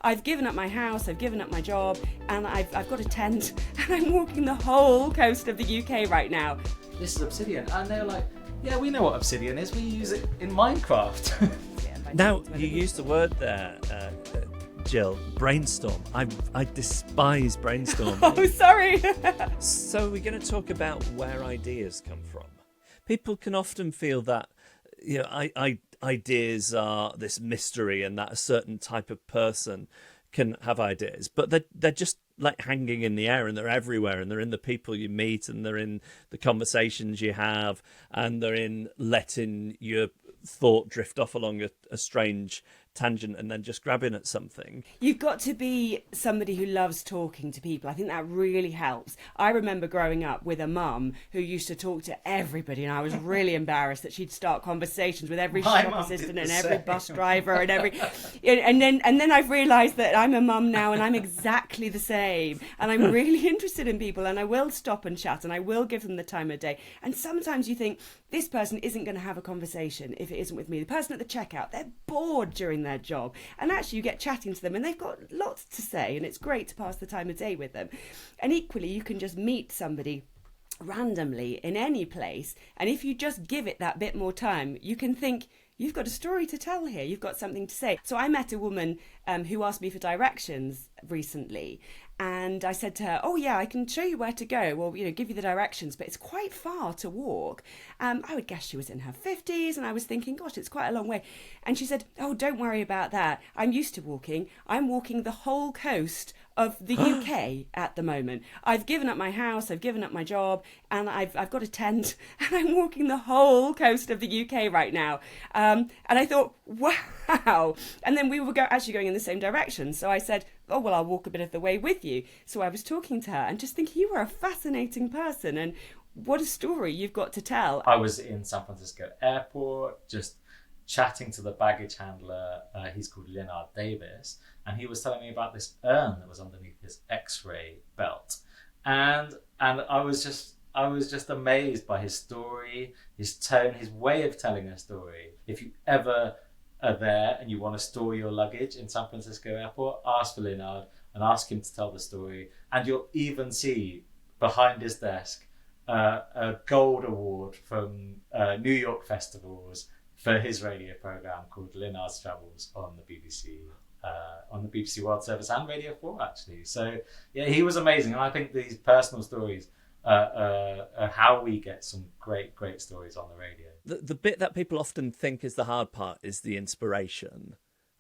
I've given up my house, I've given up my job, and I've got a tent, and I'm walking the whole coast of the UK right now. This is Obsidian. And they're like, yeah, we know what Obsidian is. We use it in Minecraft. Now, you used the word there, Jill, brainstorm. I despise brainstorm. Oh, sorry. So we're going to talk about where ideas come from. People can often feel that, you know, ideas are this mystery and that a certain type of person can have ideas, but they're just like hanging in the air, and they're everywhere, and they're in the people you meet, and they're in the conversations you have, and they're in letting your thought drift off along a strange tangent and then just grabbing at something. You've got to be somebody who loves talking to people. I think that really helps. I remember growing up with a mum who used to talk to everybody, and I was really embarrassed that she'd start conversations with every shop assistant and every bus driver and and then I've realised that I'm a mum now and I'm exactly the same, and I'm really interested in people, and I will stop and chat, and I will give them the time of day. And sometimes you think, this person isn't going to have a conversation if it isn't with me. The person at the checkout, they're bored during their job, and actually you get chatting to them and they've got lots to say, and it's great to pass the time of day with them. And equally, you can just meet somebody randomly in any place, and if you just give it that bit more time, you can think, you've got a story to tell here, you've got something to say. So I met a woman who asked me for directions recently, and I said to her, oh yeah, I can show you where to go, or, you know, give you the directions, but it's quite far to walk. I would guess she was in her 50s, and I was thinking, gosh, it's quite a long way. And she said, oh, don't worry about that. I'm used to walking. I'm walking the whole coast of the UK at the moment. I've given up my house, I've given up my job, and I've got a tent, and I'm walking the whole coast of the UK right now. And I thought, wow. And then we were actually going in the same direction. So I said, oh, well, I'll walk a bit of the way with you. So I was talking to her and just thinking, you are a fascinating person, and what a story you've got to tell. I was in San Francisco airport, just chatting to the baggage handler. He's called Leonard Davis, and he was telling me about this urn that was underneath his X-ray belt, and I was just amazed by his story, his tone, his way of telling a story. If you ever are there and you want to store your luggage in San Francisco airport, ask for Leonard and ask him to tell the story, and you'll even see behind his desk a gold award from New York festivals for his radio program called Leonard's Travels on the BBC World Service and Radio 4, actually. So yeah, he was amazing, and I think these personal stories are how we get some great stories on the radio. The bit that people often think is the hard part is the inspiration,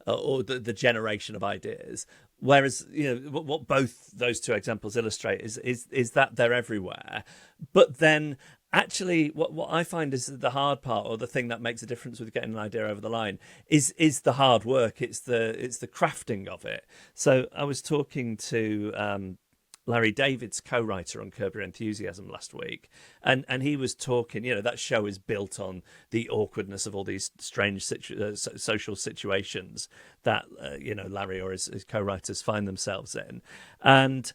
or the generation of ideas. Whereas, you know, what both those two examples illustrate is that they're everywhere. But then actually what I find is the hard part, or the thing that makes a difference with getting an idea over the line, is the hard work. It's the crafting of it. So I was talking to Larry David's co-writer on Curb Your Enthusiasm last week, and he was talking, you know, that show is built on the awkwardness of all these strange social situations that you know, Larry or his co-writers find themselves in. And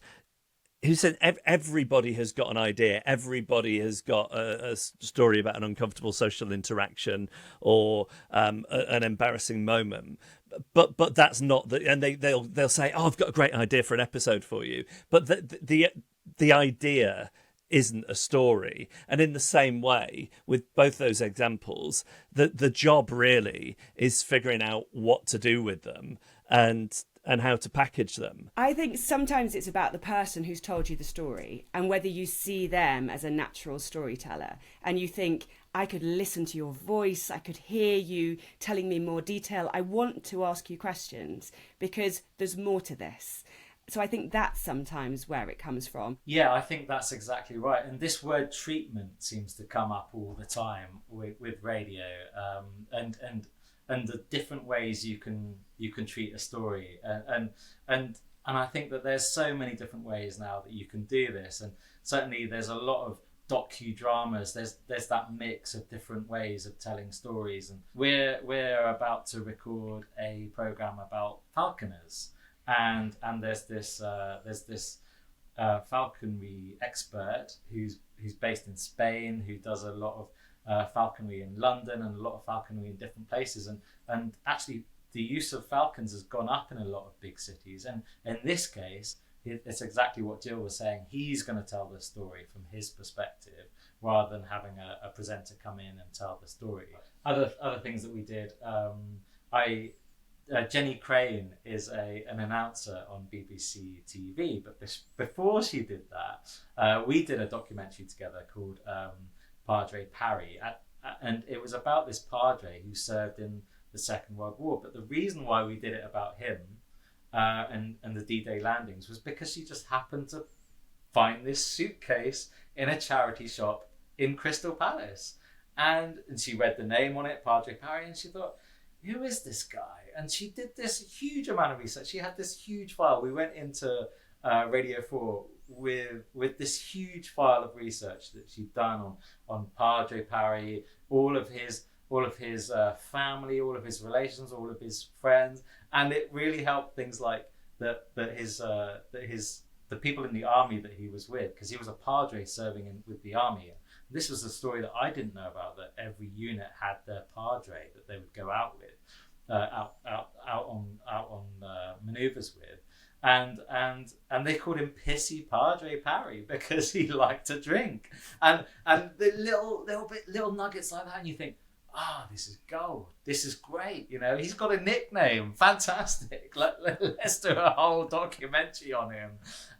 he said everybody has got an idea, everybody has got a story about an uncomfortable social interaction or an embarrassing moment. But that's not the, and they'll say, oh, I've got a great idea for an episode for you, but the idea isn't a story. And in the same way, with both those examples, the job really is figuring out what to do with them and how to package them. I think sometimes it's about the person who's told you the story and whether you see them as a natural storyteller, and you think, I could listen to your voice, I could hear you telling me more detail, I want to ask you questions because there's more to this. So I think that's sometimes where it comes from. Yeah, I think that's exactly right. And this word treatment seems to come up all the time with radio, and the different ways you can treat a story, and I think that there's so many different ways now that you can do this, and certainly there's a lot of docudramas. There's that mix of different ways of telling stories, and we're about to record a program about falconers, and there's this falconry expert who's based in Spain, who does a lot of falconry in London and a lot of falconry in different places, and actually the use of falcons has gone up in a lot of big cities, and in this case, it's exactly what Jill was saying. He's going to tell the story from his perspective rather than having a presenter come in and tell the story. Other things that we did, Jenny Crane is an announcer on BBC TV, but before she did that, we did a documentary together called Padre Parry, and it was about this padre who served in the Second World War. But the reason why we did it about him and the D-Day landings was because she just happened to find this suitcase in a charity shop in Crystal Palace, and she read the name on it, Padre Parry, and she thought, who is this guy? And she did this huge amount of research. She had this huge file. We went into Radio 4 with this huge file of research that she'd done on Padre Parry, all of his family, all of his relations, all of his friends, and it really helped things like the people in the army that he was with, because he was a padre serving with the army. This was a story that I didn't know about, that every unit had their padre that they would go out with, out on manoeuvres with, and they called him Pissy Padre Parry because he liked to drink, and the little nuggets like that, and you think, this is gold. This is great. He's got a nickname. Fantastic. Let's do a whole documentary on him.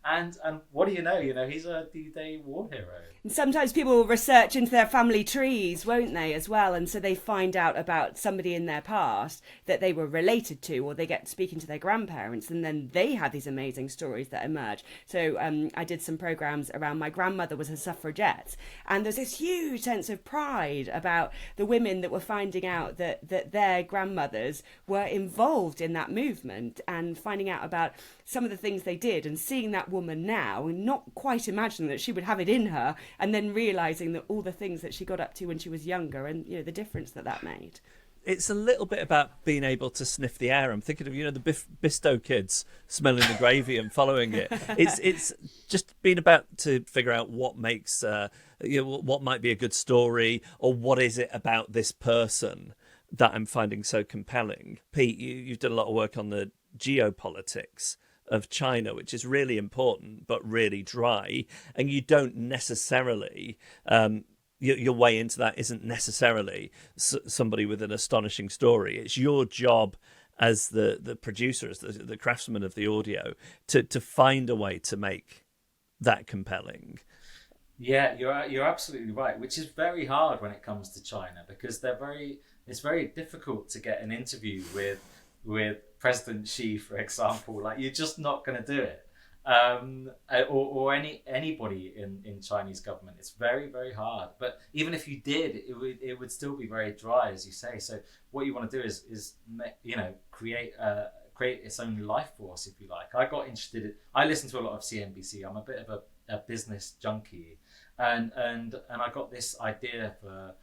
And what do you know? He's a D-Day war hero. And sometimes people will research into their family trees, won't they, as well? And so they find out about somebody in their past that they were related to, or they get speaking to their grandparents, and then they have these amazing stories that emerge. So I did some programs around, my grandmother was a suffragette, and there's this huge sense of pride about the women that were finding out that their grandmothers were involved in that movement, and finding out about some of the things they did, and seeing that woman now and not quite imagining that she would have it in her, and then realising that all the things that she got up to when she was younger, and the difference that made. It's a little bit about being able to sniff the air. I'm thinking of the Bisto kids smelling the gravy and following it. It's just been about to figure out what makes what might be a good story, or what is it about this person that I'm finding so compelling. Pete, you've done a lot of work on the geopolitics of China, which is really important but really dry, and you don't necessarily your way into that isn't necessarily somebody with an astonishing story. It's your job as the producer, as the craftsman of the audio, to find a way to make that compelling. Yeah, you're absolutely right, which is very hard when it comes to China, because it's very difficult to get an interview with President Xi, for example. Like, you're just not going to do it, or anybody in Chinese government. It's very, very hard. But even if you did, it would still be very dry, as you say. So what you want to do is create its own life force, if you like. I got interested. I listen to a lot of CNBC. I'm a bit of a business junkie, and I got this idea for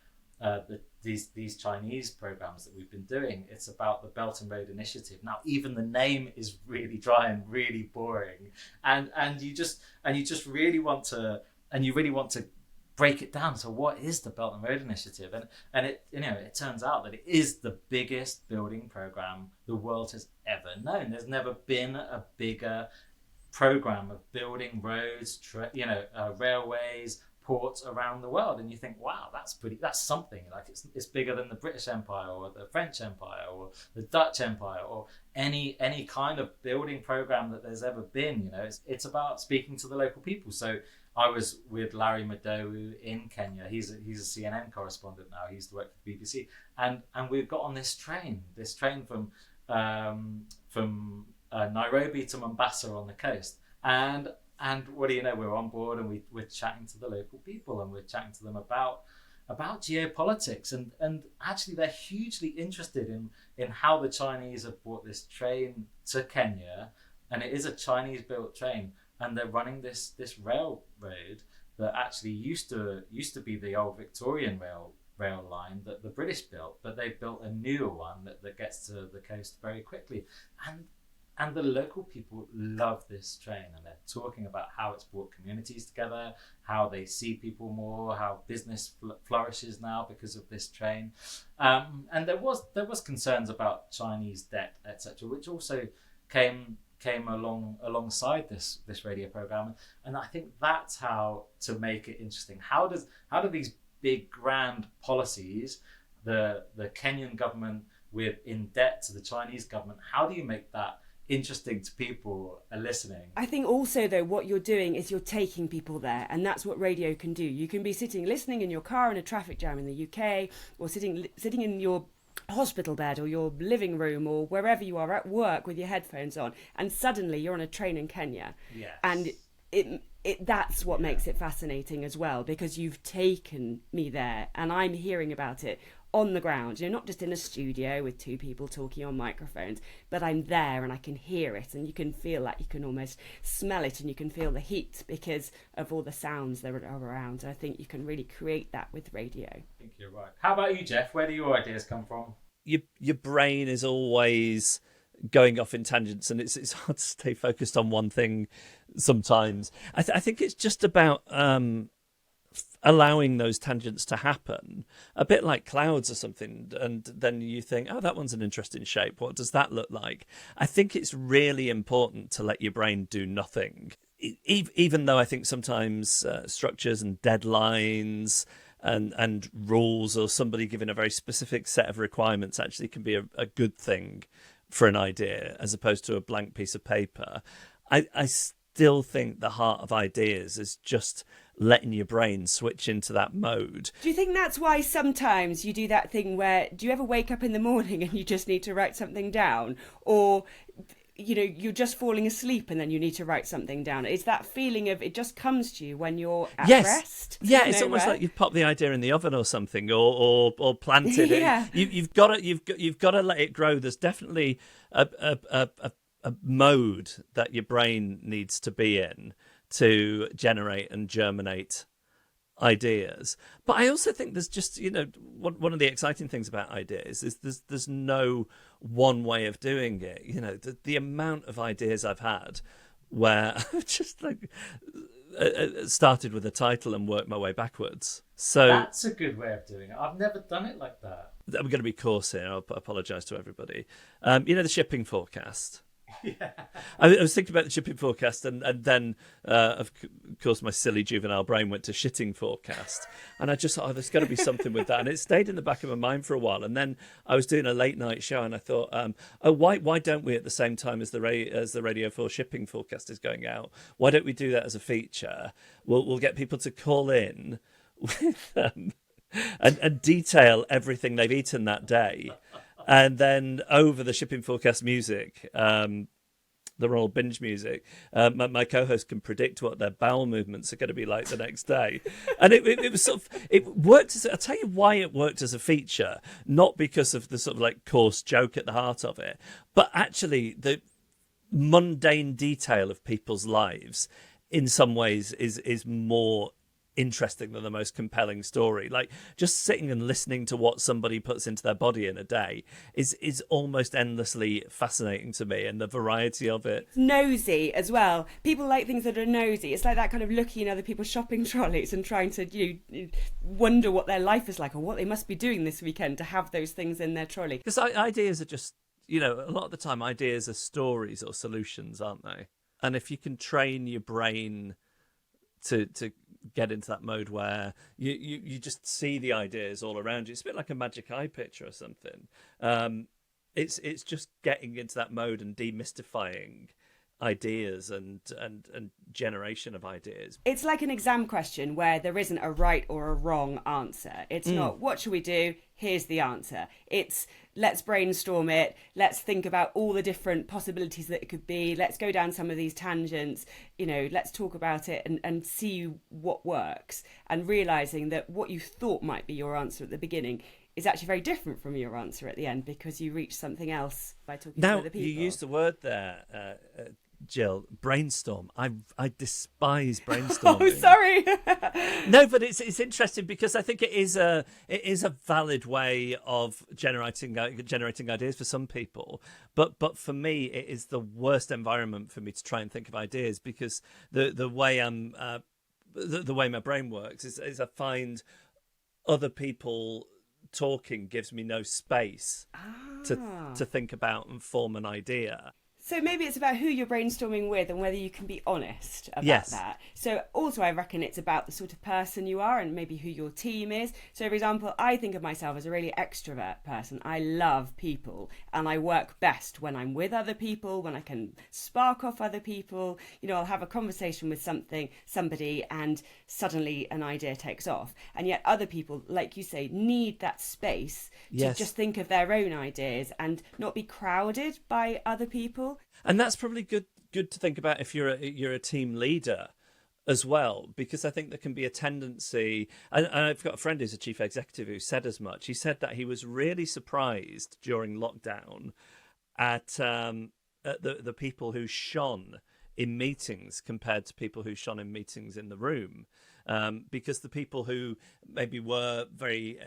these Chinese programs that we've been doing. It's about the Belt and Road Initiative. Now, even the name is really dry and really boring, and you just really want to break it down. So what is the Belt and Road Initiative? And it turns out that it is the biggest building program the world has ever known. There's never been a bigger program of building roads, railways, ports around the world. And you think, wow, that's something. Like, it's bigger than the British Empire or the French Empire or the Dutch Empire or any kind of building program that there's ever been. It's about speaking to the local people. So I was with Larry Madowo in Kenya. He's a CNN correspondent now. He used to work for the BBC, and we've got on this train from Nairobi to Mombasa on the coast, and what do you know, we're on board, and we're chatting to the local people, and we're chatting to them about geopolitics, and actually they're hugely interested in how the Chinese have brought this train to Kenya, and it is a Chinese built train, and they're running this railroad that actually used to be the old Victorian rail line that the British built, but they built a newer one that gets to the coast very quickly, And the local people love this train, and they're talking about how it's brought communities together, how they see people more, how business flourishes now because of this train. And there was concerns about Chinese debt, etc., which also came alongside this radio program. And I think that's how to make it interesting. How do these big grand policies, the Kenyan government with in debt to the Chinese government, how do you make that interesting to people listening? I think also, though, what you're doing is you're taking people there, and that's what radio can do. You can be sitting listening in your car in a traffic jam in the UK, or sitting in your hospital bed or your living room or wherever you are at work with your headphones on, and suddenly you're on a train in Kenya. Yes. And that's what makes it fascinating as well, because you've taken me there and I'm hearing about it on the ground, not just in a studio with two people talking on microphones, but I'm there and I can hear it, and you can feel that, you can almost smell it, and you can feel the heat because of all the sounds that are around. I think you can really create that with radio. I think you're right. How about you, Jeff? Where do your ideas come from? Your brain is always going off in tangents, and it's hard to stay focused on one thing sometimes. I think it's just about allowing those tangents to happen, a bit like clouds or something, and then you think, oh, that one's an interesting shape, what does that look like? I think it's really important to let your brain do nothing, even though I think sometimes structures and deadlines and rules, or somebody giving a very specific set of requirements, actually can be a good thing for an idea as opposed to a blank piece of paper. I still think the heart of ideas is just letting your brain switch into that mode. Do you think that's why sometimes you do that thing where, do you ever wake up in the morning and you just need to write something down? Or, you're just falling asleep and then you need to write something down? It's that feeling of, it just comes to you when you're at rest. Yeah, it's almost like you've popped the idea in the oven or something, or planted it. You've got to let it grow. There's definitely a mode that your brain needs to be in to generate and germinate ideas. But I also think there's just, one of the exciting things about ideas is there's no one way of doing it. The amount of ideas I've had where I've just started with a title and worked my way backwards. So that's a good way of doing it. I've never done it like that. I'm going to be coarse here. I'll apologise to everybody. The shipping forecast. Yeah. I was thinking about the shipping forecast, and then, of course, my silly juvenile brain went to shitting forecast. And I just thought, there's got to be something with that. And it stayed in the back of my mind for a while. And then I was doing a late night show, and I thought, why don't we, at the same time as the Radio 4 shipping forecast is going out, why don't we do that as a feature? We'll get people to call in with and detail everything they've eaten that day. And then over the shipping forecast music, the roll binge music, my co-host can predict what their bowel movements are going to be like the next day. And it was it worked. I'll tell you why it worked as a feature, not because of the coarse joke at the heart of it, but actually the mundane detail of people's lives in some ways is more interesting than the most compelling story. Like, just sitting and listening to what somebody puts into their body in a day is almost endlessly fascinating to me, and the variety of it. Nosy as well. People like things that are nosy. It's like that kind of looking in other people's shopping trolleys and trying to wonder what their life is like or what they must be doing this weekend to have those things in their trolley. Because ideas are just, a lot of the time ideas are stories or solutions, aren't they? And if you can train your brain to get into that mode where you just see the ideas all around you, it's a bit like a magic eye picture or something. It's just getting into that mode and demystifying ideas and generation of ideas. It's like an exam question where there isn't a right or a wrong answer. It's not, what should we do? Here's the answer. It's, let's brainstorm it. Let's think about all the different possibilities that it could be. Let's go down some of these tangents. Let's talk about it and see what works. And realising that what you thought might be your answer at the beginning is actually very different from your answer at the end, because you reach something else by talking to other people. Now, you used the word there, Jill, brainstorm. I despise brainstorming. Oh, sorry. No, but it's interesting because I think it is a valid way of generating ideas for some people. But for me, it is the worst environment for me to try and think of ideas, because the way the way my brain works is I find other people talking gives me no space to think about and form an idea. So maybe it's about who you're brainstorming with and whether you can be honest about that. So also I reckon it's about the sort of person you are and maybe who your team is. So for example, I think of myself as a really extrovert person. I love people and I work best when I'm with other people, when I can spark off other people. You know, I'll have a conversation with somebody and suddenly an idea takes off. And yet other people, like you say, need that space to just think of their own ideas and not be crowded by other people. And that's probably good to think about if you're a team leader as well, because I think there can be a tendency, and I've got a friend who's a chief executive who said as much. He said that he was really surprised during lockdown at the people who shone in meetings compared to people who shone in meetings in the room. Because the people who maybe were very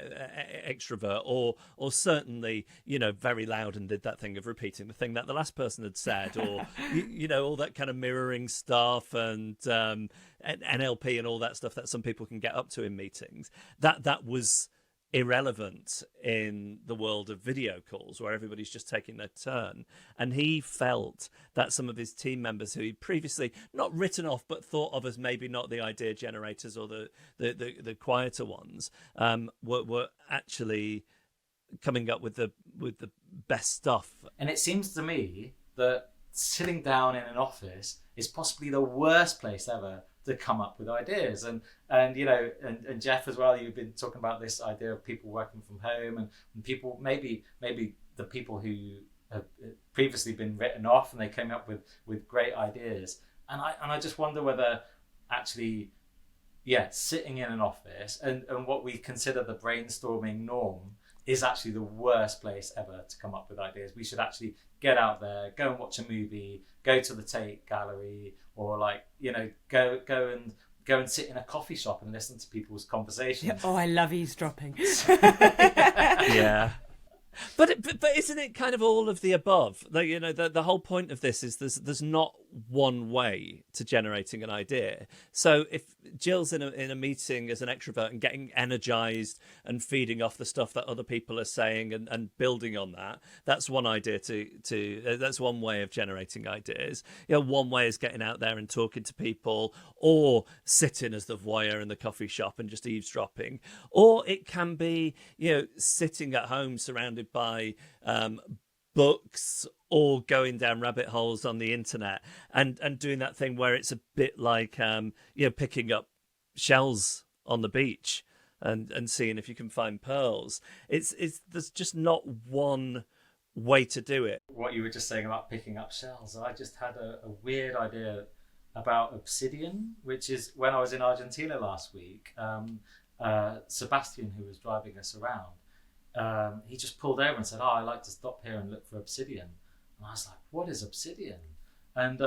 extrovert or certainly, you know, very loud and did that thing of repeating the thing that the last person had said, or, you know, all that kind of mirroring stuff and NLP and all that stuff that some people can get up to in meetings, that was irrelevant in the world of video calls where everybody's just taking their turn. And he felt that some of his team members who he'd previously not written off but thought of as maybe not the idea generators or the quieter ones were actually coming up with the best stuff. And it seems to me that sitting down in an office is possibly the worst place ever to come up with ideas. And you know, and Jeff as well, you've been talking about this idea of people working from home and people, maybe the people who have previously been written off and they came up with great ideas. And I just wonder whether actually, sitting in an office and what we consider the brainstorming norm is actually the worst place ever to come up with ideas. We should actually get out there, go and watch a movie, go to the Tate Gallery, or like, you know, go and sit in a coffee shop and listen to people's conversations. Oh, I love eavesdropping. Yeah. But isn't it kind of all of the above? Like, you know, the whole point of this is there's not one way to generating an idea. So if Jill's in a meeting as an extrovert and getting energized and feeding off the stuff that other people are saying and building on that, that's one idea that's one way of generating ideas. You know, one way is getting out there and talking to people, or sitting as the voyeur in the coffee shop and just eavesdropping. Or it can be, you know, sitting at home surrounded by books or going down rabbit holes on the internet and doing that thing where it's a bit like you know, picking up shells on the beach and seeing if you can find pearls. It's there's just not one way to do it. What you were just saying about picking up shells, I just had a weird idea about obsidian, which is when I was in Argentina last week, Sebastian, who was driving us around, he just pulled over and said, "Oh, I like to stop here and look for obsidian." And I was like, "What is obsidian?" And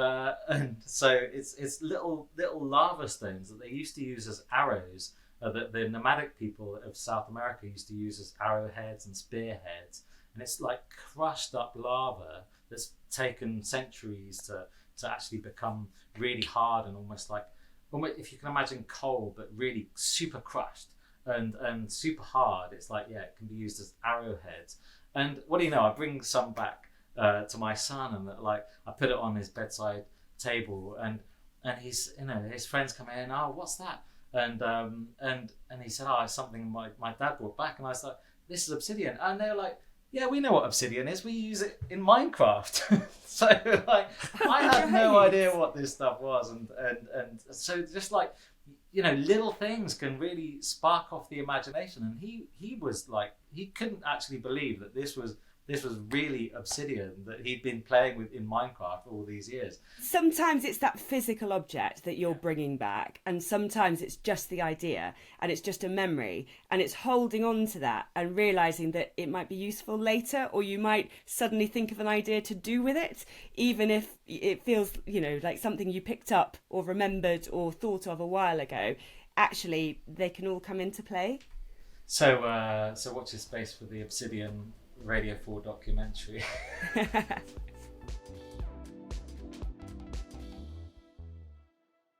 so it's little lava stones that they used to use as arrows. That the nomadic people of South America used to use as arrowheads and spearheads. And it's like crushed up lava that's taken centuries to actually become really hard and almost if you can imagine coal, but really super crushed. And super hard. It's like, it can be used as arrowheads. And what do you know, I bring some back to my son, and I put it on his bedside table, and he's, you know, his friends come in, "Oh, what's that?" And he said, "Oh, it's something my dad brought back." And I was like, "This is obsidian." And they're like, "Yeah, we know what obsidian is. We use it in Minecraft." So like, I had no idea what this stuff was, and so just like, you know, little things can really spark off the imagination. And he was like, he couldn't actually believe that this was this was really obsidian that he'd been playing with in Minecraft all these years. Sometimes it's that physical object that you're bringing back, and sometimes it's just the idea and it's just a memory, and it's holding on to that and realising that it might be useful later, or you might suddenly think of an idea to do with it, even if it feels, like something you picked up or remembered or thought of a while ago. Actually, they can all come into play. So watch this space for the Obsidian Radio 4 documentary.